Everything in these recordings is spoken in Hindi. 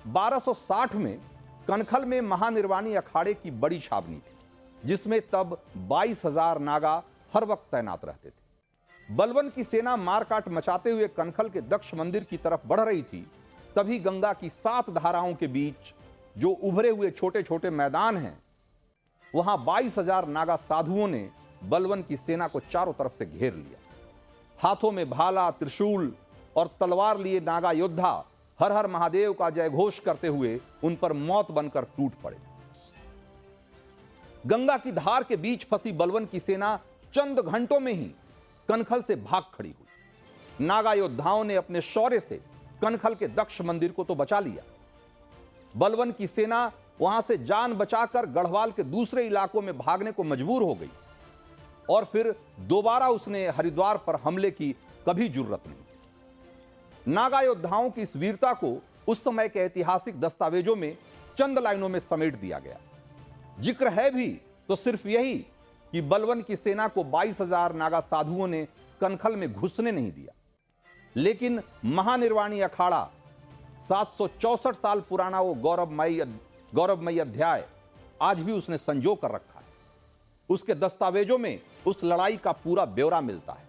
1260 में कनखल में महानिर्वाणी अखाड़े की बड़ी छावनी थी, जिसमें तब 22,000 नागा हर वक्त तैनात रहते थे। बलवन की सेना मारकाट मचाते हुए कनखल के दक्ष मंदिर की तरफ बढ़ रही थी। तभी गंगा की 7 धाराओं के बीच जो उभरे हुए छोटे छोटे मैदान हैं, वहां 22,000 नागा साधुओं ने बलवन की सेना को चारों तरफ से घेर लिया। हाथों में भाला, त्रिशूल और तलवार लिए नागा योद्धा हर हर महादेव का जयघोष करते हुए उन पर मौत बनकर टूट पड़े। गंगा की धार के बीच फंसी बलवन की सेना चंद घंटों में ही कनखल से भाग खड़ी हुई। नागा योद्धाओं ने अपने शौर्य से कनखल के दक्ष मंदिर को तो बचा लिया। बलवन की सेना वहां से जान बचाकर गढ़वाल के दूसरे इलाकों में भागने को मजबूर हो गई और फिर दोबारा उसने हरिद्वार पर हमले की कभी जुर्रत नहीं। नागा योद्धाओं की इस वीरता को उस समय के ऐतिहासिक दस्तावेजों में चंद लाइनों में समेट दिया गया। जिक्र है भी तो सिर्फ यही कि बलवन की सेना को 22,000 नागा साधुओं ने कनखल में घुसने नहीं दिया। लेकिन महानिर्वाणी अखाड़ा 764 साल पुराना वो गौरवमयी अध्याय आज भी उसने संजो कर रखा है। उसके दस्तावेजों में उस लड़ाई का पूरा ब्यौरा मिलता है।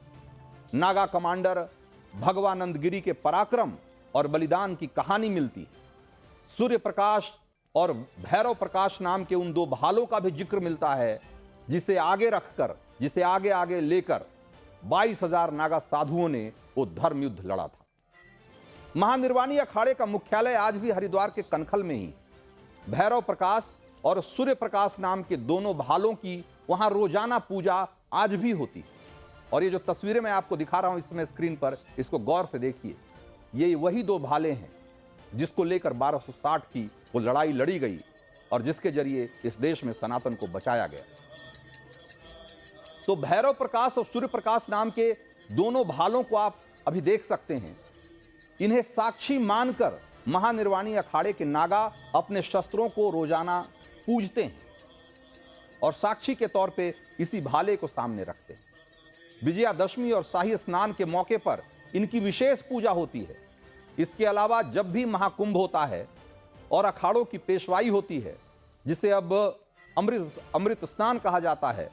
नागा कमांडर भगवानंद गिरी के पराक्रम और बलिदान की कहानी मिलती है। सूर्य प्रकाश और भैरव प्रकाश नाम के उन 2 भालों का भी जिक्र मिलता है, जिसे आगे आगे लेकर 22,000 नागा साधुओं ने वो धर्म युद्ध लड़ा था। महानिर्वाणी अखाड़े का मुख्यालय आज भी हरिद्वार के कनखल में ही। भैरव प्रकाश और सूर्य प्रकाश नाम के दोनों भालों की वहां रोजाना पूजा आज भी होती है। और ये जो तस्वीरें मैं आपको दिखा रहा हूं इसमें स्क्रीन पर, इसको गौर से देखिए। ये वही 2 भाले हैं जिसको लेकर 1260 की वो लड़ाई लड़ी गई और जिसके जरिए इस देश में सनातन को बचाया गया। तो भैरव प्रकाश और सूर्य प्रकाश नाम के दोनों भालों को आप अभी देख सकते हैं। इन्हें साक्षी मानकर महानिर्वाणी अखाड़े के नागा अपने शस्त्रों को रोजाना पूजते हैं और साक्षी के तौर पे इसी भाले को सामने रखते हैं। विजयादशमी और शाही स्नान के मौके पर इनकी विशेष पूजा होती है। इसके अलावा जब भी महाकुंभ होता है और अखाड़ों की पेशवाई होती है, जिसे अब अमृत स्नान कहा जाता है,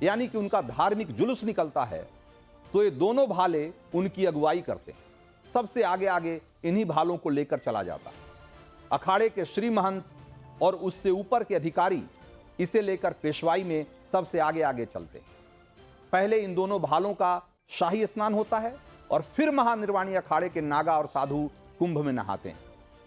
यानी कि उनका धार्मिक जुलूस निकलता है, तो ये दोनों भाले उनकी अगुवाई करते हैं। सबसे आगे आगे इन्हीं भालों को लेकर चला जाता है। अखाड़े के श्री महंत और उससे ऊपर के अधिकारी इसे लेकर पेशवाई में सबसे आगे आगे चलते हैं। पहले इन दोनों भालों का शाही स्नान होता है और फिर महानिर्वाणी अखाड़े के नागा और साधु कुंभ में नहाते हैं।